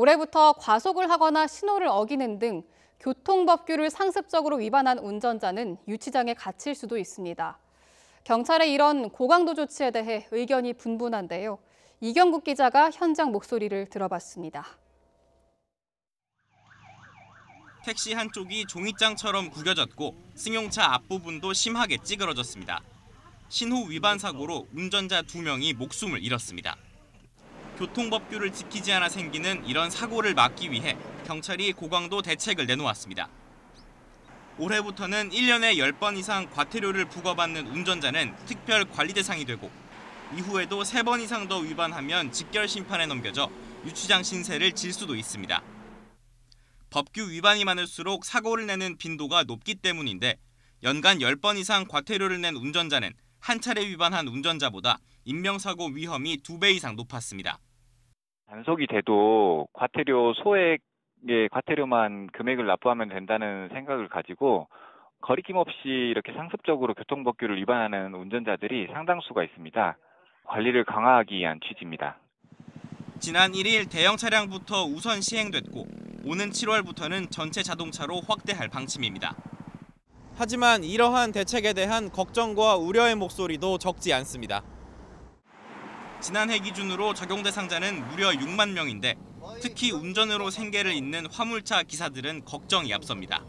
올해부터 과속을 하거나 신호를 어기는 등 교통법규를 상습적으로 위반한 운전자는 유치장에 갇힐 수도 있습니다. 경찰의 이런 고강도 조치에 대해 의견이 분분한데요. 이경국 기자가 현장 목소리를 들어봤습니다. 택시 한쪽이 종이장처럼 구겨졌고 승용차 앞부분도 심하게 찌그러졌습니다. 신호 위반 사고로 운전자 2명이 목숨을 잃었습니다. 교통법규를 지키지 않아 생기는 이런 사고를 막기 위해 경찰이 고강도 대책을 내놓았습니다. 올해부터는 1년에 10번 이상 과태료를 부과받는 운전자는 특별 관리 대상이 되고 이후에도 3번 이상 더 위반하면 직결 심판에 넘겨져 유치장 신세를 질 수도 있습니다. 법규 위반이 많을수록 사고를 내는 빈도가 높기 때문인데 연간 10번 이상 과태료를 낸 운전자는 한 차례 위반한 운전자보다 인명사고 위험이 2배 이상 높았습니다. 단속이 돼도 과태료 소액의 과태료만 금액을 납부하면 된다는 생각을 가지고 거리낌 없이 이렇게 상습적으로 교통법규를 위반하는 운전자들이 상당수가 있습니다. 관리를 강화하기 위한 취지입니다. 지난 1일 대형 차량부터 우선 시행됐고 오는 7월부터는 전체 자동차로 확대할 방침입니다. 하지만 이러한 대책에 대한 걱정과 우려의 목소리도 적지 않습니다. 지난해 기준으로 적용 대상자는 무려 6만 명인데 특히 운전으로 생계를 잇는 화물차 기사들은 걱정이 앞섭니다.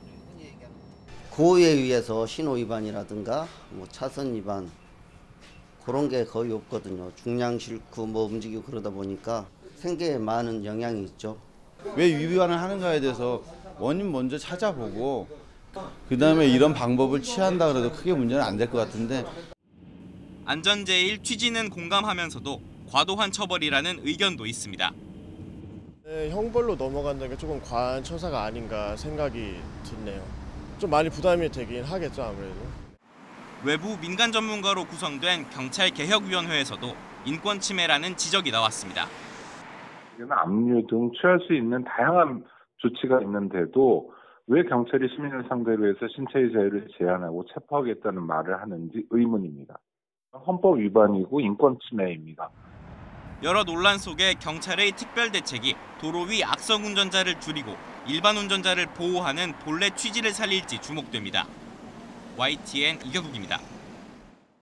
고의에 의해서 신호 위반이라든가 차선 위반 그런 게 거의 없거든요. 중량 싣고 움직이고 그러다 보니까 생계에 많은 영향이 있죠. 왜 위반을 하는가에 대해서 원인 먼저 찾아보고 그다음에 이런 방법을 취한다 그래도 크게 문제는 안 될 것 같은데. 안전제일 취지는 공감하면서도 과도한 처벌이라는 의견도 있습니다. 네, 형벌로 넘어간다는 게 조금 과한 처사가 아닌가 생각이 드네요. 좀 많이 부담이 되긴 하겠죠, 아무래도. 외부 민간 전문가로 구성된 경찰개혁위원회에서도 인권 침해라는 지적이 나왔습니다. 압류 등 취할 수 있는 다양한 조치가 있는데도 왜 경찰이 시민을 상대로 해서 신체의 자유를 제한하고 체포하겠다는 말을 하는지 의문입니다. 헌법 위반이고 인권 침해입니다. 여러 논란 속에 경찰의 특별 대책이 도로 위 악성 운전자를 줄이고 일반 운전자를 보호하는 본래 취지를 살릴지 주목됩니다. YTN 이경국입니다.